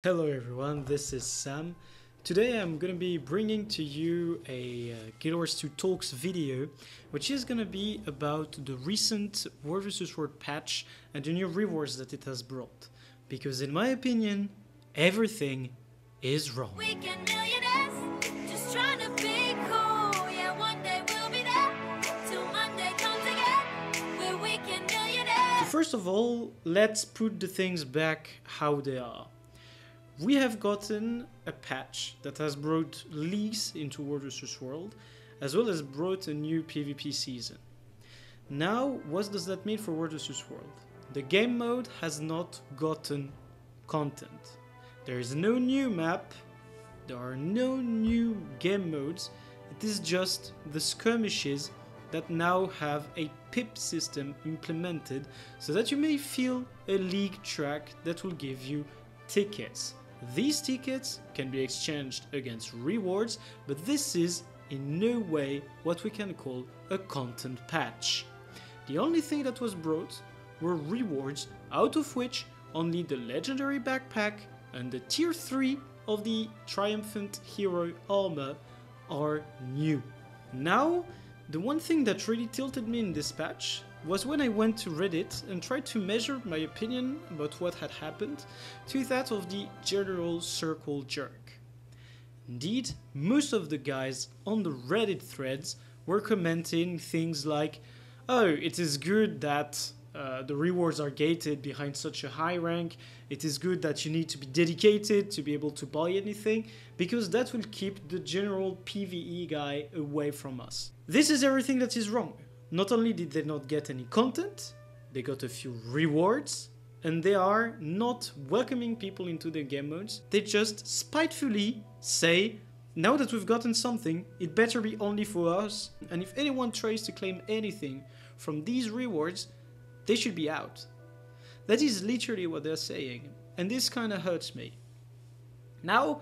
Hello everyone, this is Sam. Today I'm gonna be bringing to you a GW2 Talks video, which is gonna be about the recent World vs. World patch and the new rewards that it has brought. Because in my opinion, everything is wrong. Weekend millionaires, just trying to be cool. Yeah, one day we'll be there, till Monday comes again. We're weekend millionaires. So first of all, let's put the things back how they are. We have gotten a patch that has brought leagues into World vs. World, as well as brought a new PvP season. Now, what does that mean for World vs. World? The game mode has not gotten content. There is no new map, there are no new game modes, it is just the skirmishes that now have a pip system implemented so that you may feel a league track that will give you tickets. These tickets can be exchanged against rewards, but this is in no way what we can call a content patch. The only thing that was brought were rewards, out of which only the legendary backpack and the tier 3 of the triumphant hero armor are new. Now, the one thing that really tilted me in this patch was when I went to Reddit and tried to measure my opinion about what had happened to that of the general circle jerk. Indeed, most of the guys on the Reddit threads were commenting things like, "Oh, it is good that the rewards are gated behind such a high rank, it is good that you need to be dedicated to be able to buy anything, because that will keep the general PvE guy away from us." This is everything that is wrong. Not only did they not get any content, they got a few rewards, and they are not welcoming people into their game modes. They just spitefully say, now that we've gotten something, it better be only for us, and if anyone tries to claim anything from these rewards, they should be out. That is literally what they're saying, and this kinda hurts me. Now,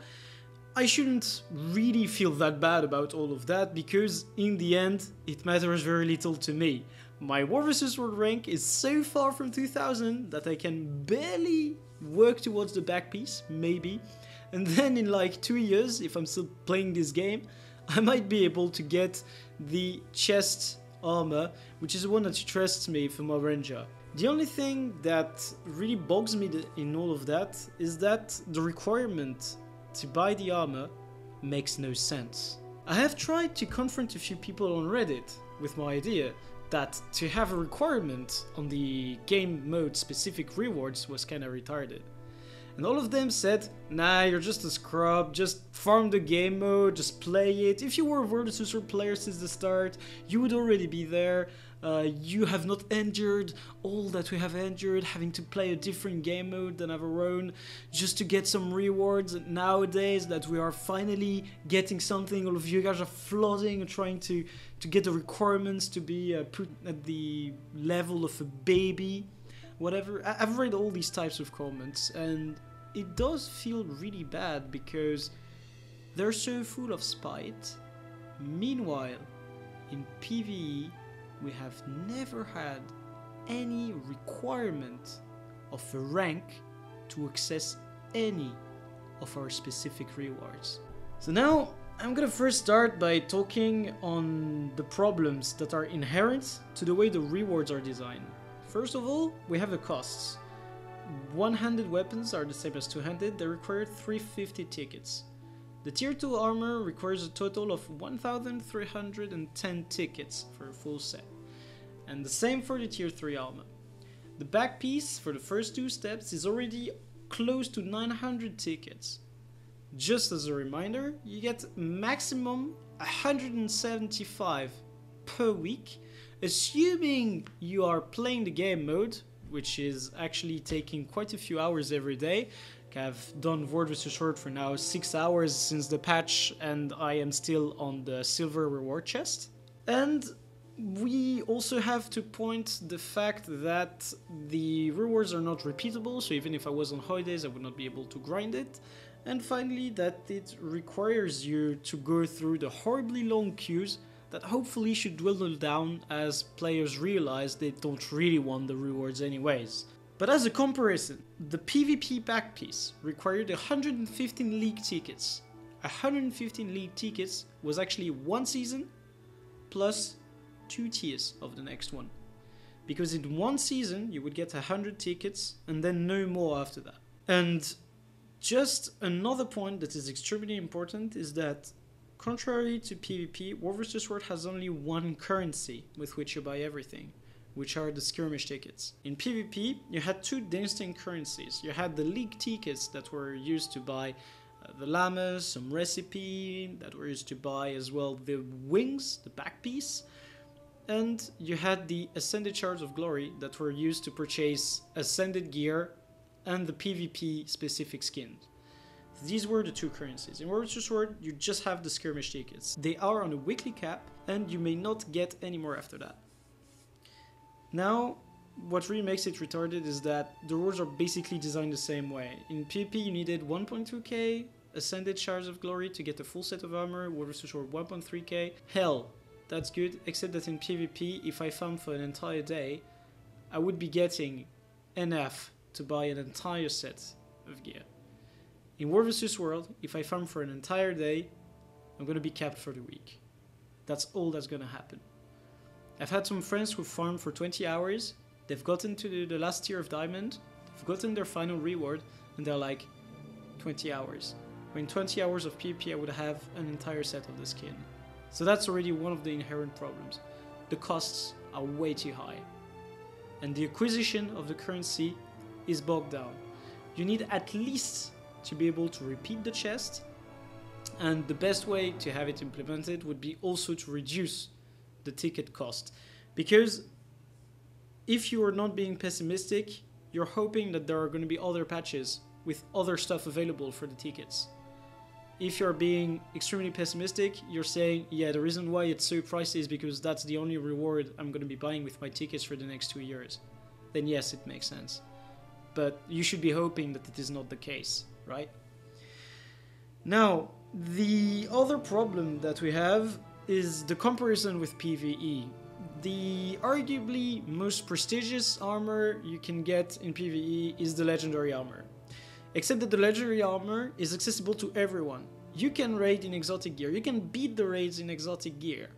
I shouldn't really feel that bad about all of that, because in the end, it matters very little to me. My World vs. World rank is so far from 2000 that I can barely work towards the back piece, maybe. And then in like 2 years, if I'm still playing this game, I might be able to get the chest armor, which is the one that trusts me for my ranger. The only thing that really bugs me in all of that is that the requirement to buy the armor makes no sense. I have tried to confront a few people on Reddit with my idea that to have a requirement on the game mode specific rewards was kinda retarded. And all of them said, nah, you're just a scrub, just farm the game mode, just play it. If you were a World vs. World player since the start, you would already be there. You have not endured all that we have endured, having to play a different game mode than our own, just to get some rewards. And nowadays that we are finally getting something, all of you guys are flooding and trying to get the requirements to be put at the level of a baby. Whatever. I've read all these types of comments, and it does feel really bad because they're so full of spite. Meanwhile, in PvE, we have never had any requirement of a rank to access any of our specific rewards. So now, I'm gonna first start by talking on the problems that are inherent to the way the rewards are designed. First of all, we have the costs. One-handed weapons are the same as two-handed, they require 350 tickets. The tier 2 armor requires a total of 1,310 tickets for a full set. And the same for the tier 3 armor. The back piece for the first 2 steps is already close to 900 tickets. Just as a reminder, you get maximum 175 per week, assuming you are playing the game mode, which is actually taking quite a few hours every day. I've done World vs. World for now 6 hours since the patch, and I am still on the silver reward chest. And we also have to point the fact that the rewards are not repeatable, so even if I was on holidays I would not be able to grind it. And finally, that it requires you to go through the horribly long queues that hopefully should dwindle down as players realize they don't really want the rewards anyways. But as a comparison, the PvP back piece required 115 league tickets. 115 league tickets was actually one season plus 2 tiers of the next one. Because in one season you would get 100 tickets and then no more after that. And just another point that is extremely important is that contrary to PvP, War vs. World has only one currency with which you buy everything, which are the skirmish tickets. In PvP, you had 2 distinct currencies. You had the league tickets that were used to buy the llamas, some recipe, that were used to buy as well the wings, the back piece, and you had the Ascended Shards of Glory that were used to purchase Ascended gear and the PvP specific skins. These were the 2 currencies. In War vs. World, you just have the skirmish tickets. They are on a weekly cap, and you may not get any more after that. Now, what really makes it retarded is that the rules are basically designed the same way. In PvP, you needed 1.2k Ascended Shards of Glory to get a full set of armor. War vs. World 1.3k. Hell, that's good, except that in PvP, if I farm for an entire day, I would be getting enough to buy an entire set of gear. In War vs. World, if I farm for an entire day, I'm gonna be capped for the week. That's all that's gonna happen. I've had some friends who farmed for 20 hours, they've gotten to the last tier of Diamond, they've gotten their final reward, and they're like, 20 hours. When 20 hours of PvP I would have an entire set of the skin. So that's already one of the inherent problems. The costs are way too high. And the acquisition of the currency is bogged down. You need at least to be able to repeat the chest, and the best way to have it implemented would be also to reduce the ticket cost, because if you are not being pessimistic, you're hoping that there are going to be other patches with other stuff available for the tickets. If you're being extremely pessimistic, you're saying, yeah, the reason why it's so pricey is because that's the only reward I'm going to be buying with my tickets for the next 2 years. Then yes, it makes sense. But you should be hoping that it is not the case, right? Now, the other problem that we have is the comparison with PvE. The arguably most prestigious armor you can get in PvE is the legendary armor. Except that the legendary armor is accessible to everyone. You can raid in exotic gear, you can beat the raids in exotic gear.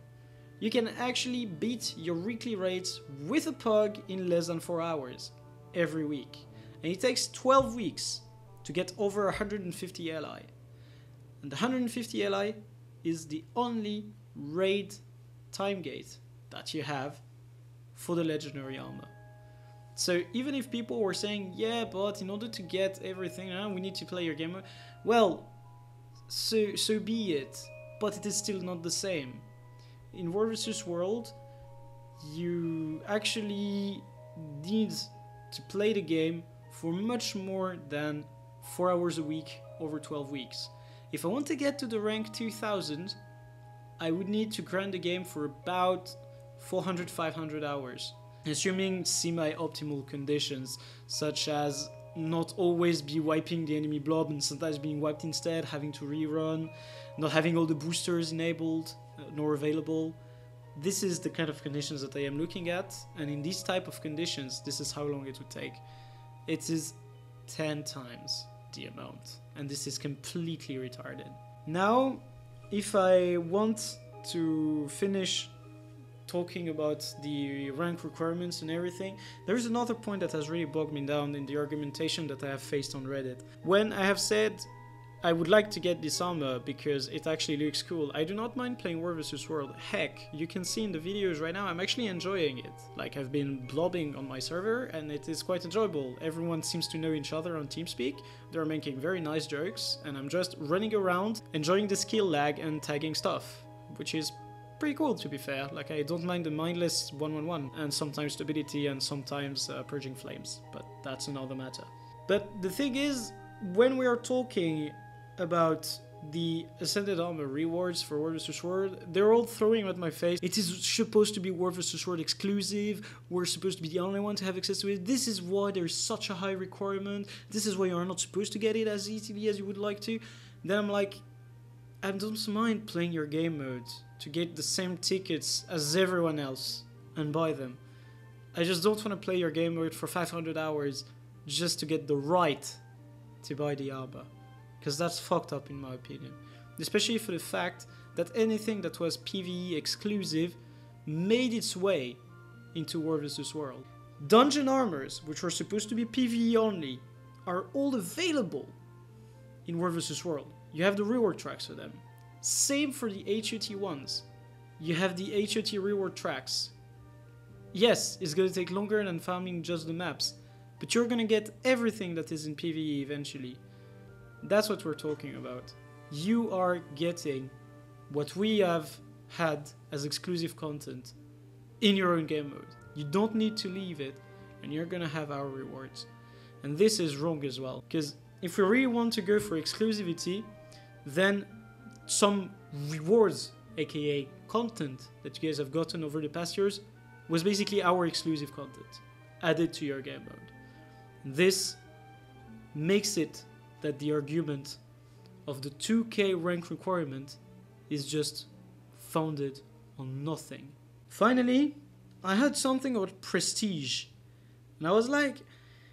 You can actually beat your weekly raids with a pug in less than 4 hours every week. And it takes 12 weeks to get over 150 Li. And the 150 Li is the only raid time gate that you have for the legendary armor. So even if people were saying, yeah, but in order to get everything, we need to play your game, well, so be it, but it is still not the same. In War vs. World, you actually need to play the game for much more than 4 hours a week over 12 weeks. If I want to get to the rank 2000, I would need to grind the game for about 400-500 hours. Assuming semi-optimal conditions, such as not always be wiping the enemy blob and sometimes being wiped instead, having to rerun, not having all the boosters enabled nor available. This is the kind of conditions that I am looking at, and in these type of conditions, this is how long it would take. It is 10 times the amount, and this is completely retarded. Now, if I want to finish talking about the rank requirements and everything, there is another point that has really bogged me down in the argumentation that I have faced on Reddit. When I have said I would like to get this armor because it actually looks cool, I do not mind playing War vs. World. Heck, you can see in the videos right now I'm actually enjoying it. Like, I've been blobbing on my server and it is quite enjoyable. Everyone seems to know each other on TeamSpeak, they're making very nice jokes, and I'm just running around enjoying the skill lag and tagging stuff, which is pretty cool, to be fair. Like, I don't mind the mindless 1-1-1 and sometimes stability and sometimes purging flames, but that's another matter. But the thing is, when we are talking about the Ascended Armor rewards for War vs. World, they're all throwing at my face, it is supposed to be War vs. World exclusive, we're supposed to be the only one to have access to it, this is why there's such a high requirement, this is why you're not supposed to get it as easily as you would like to. Then I'm like, I don't mind playing your game mode to get the same tickets as everyone else and buy them. I just don't want to play your game mode for 500 hours just to get the right to buy the armor. Because that's fucked up in my opinion. Especially for the fact that anything that was PvE exclusive made its way into World vs. World. Dungeon armors, which were supposed to be PvE only, are all available in World vs. World. You have the reward tracks for them. Same for the HUT ones. You have the HUT reward tracks. Yes, it's gonna take longer than farming just the maps, but you're gonna get everything that is in PvE eventually. That's what we're talking about. You are getting what we have had as exclusive content in your own game mode. You don't need to leave it, and you're gonna have our rewards. And this is wrong as well, because if we really want to go for exclusivity, then some rewards, aka content, that you guys have gotten over the past years was basically our exclusive content added to your game mode. This makes it that the argument of the 2k rank requirement is just founded on nothing. Finally, I heard something about prestige, and I was like,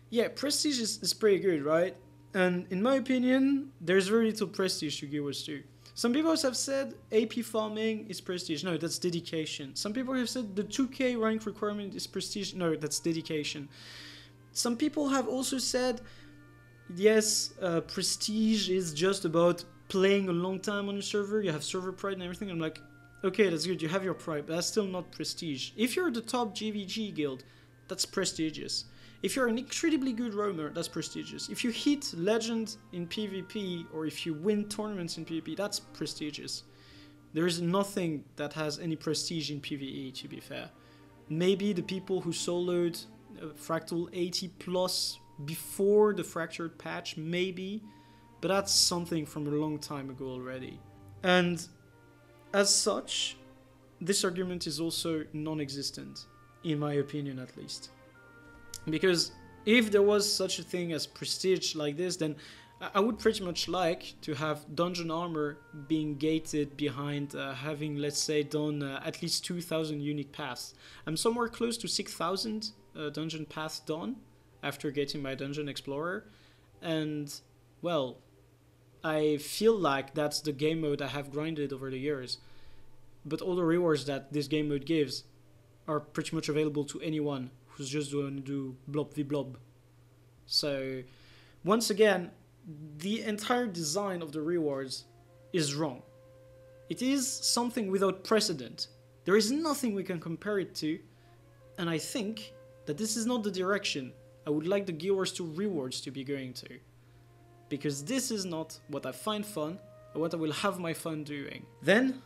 yeah, prestige is pretty good, right? And in my opinion, there's very little prestige to GW2. Some people have said AP farming is prestige. No, that's dedication. Some people have said the 2k rank requirement is prestige. No, that's dedication. Some people have also said, yes, prestige is just about playing a long time on a server. You have server pride and everything. I'm like, okay, that's good. You have your pride, but that's still not prestige. If you're the top GVG guild, that's prestigious. If you're an incredibly good roamer, that's prestigious. If you hit legend in PvP, or if you win tournaments in PvP, that's prestigious. There is nothing that has any prestige in PvE, to be fair. Maybe the people who soloed Fractal 80 plus before the Fractured patch, maybe, but that's something from a long time ago already. And as such, this argument is also non-existent, in my opinion at least. Because if there was such a thing as prestige like this, then I would pretty much like to have dungeon armor being gated behind having, let's say, done at least 2,000 unique paths. I'm somewhere close to 6,000 dungeon paths done after getting my Dungeon Explorer. And, well, I feel like that's the game mode I have grinded over the years. But all the rewards that this game mode gives are pretty much available to anyone who's just going to do blob v blob. So, once again, the entire design of the rewards is wrong. It is something without precedent. There is nothing we can compare it to, and I think that this is not the direction I would like the GW2 rewards to be going to. Because this is not what I find fun, or what I will have my fun doing. Then,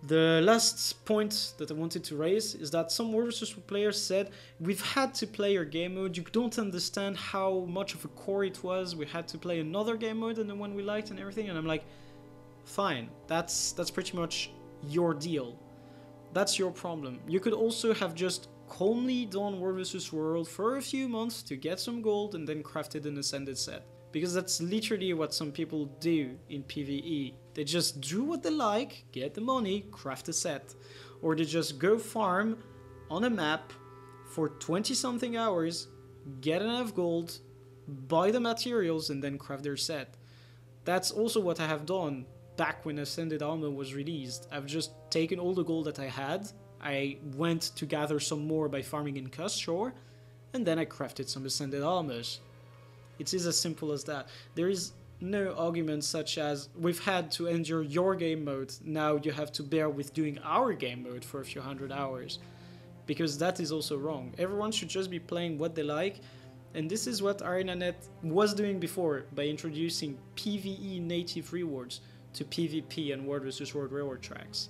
the last point that I wanted to raise is that some World vs. World players said, we've had to play your game mode, you don't understand how much of a core it was, we had to play another game mode than the one we liked and everything, and I'm like, fine, that's pretty much your deal. That's your problem. You could also have just calmly done World vs. World for a few months to get some gold and then crafted an Ascended set. Because that's literally what some people do in PvE. They just do what they like, get the money, craft a set. Or they just go farm on a map for 20 something hours, get enough gold, buy the materials and then craft their set. That's also what I have done back when Ascended Armor was released. I've just taken all the gold that I had, I went to gather some more by farming in Cuss Shore, and then I crafted some Ascended Armors. It is as simple as that. There is no argument such as, we've had to endure your game mode, now you have to bear with doing our game mode for a few hundred hours. Because that is also wrong. Everyone should just be playing what they like, and this is what ArenaNet was doing before by introducing PvE native rewards to PvP and World vs. World reward tracks.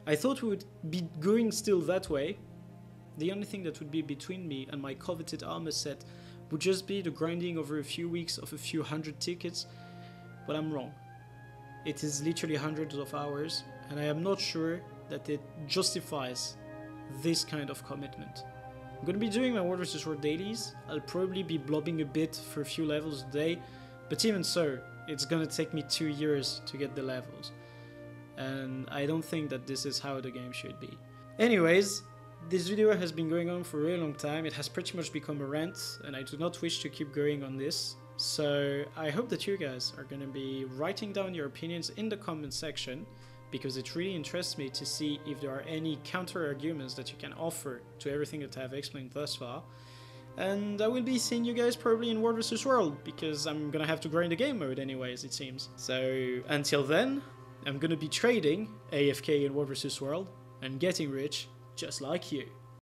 I thought we would be going still that way. The only thing that would be between me and my coveted armor set would just be the grinding over a few weeks of a few hundred tickets, but I'm wrong. It is literally hundreds of hours, and I am not sure that it justifies this kind of commitment. I'm gonna be doing my World vs. World dailies. I'll probably be blobbing a bit for a few levels a day, but even so, it's gonna take me 2 years to get the levels. And I don't think that this is how the game should be. Anyways, This video has been going on for a really long time. It has pretty much become a rant, and I do not wish to keep going on this. So I hope that you guys are going to be writing down your opinions in the comment section, because it really interests me to see if there are any counter arguments that you can offer to everything that I have explained thus far. And I will be seeing you guys probably in World vs. World, because I'm gonna have to grind the game mode anyways, it seems. So until then, I'm gonna be trading AFK in World vs. World and getting rich just like you.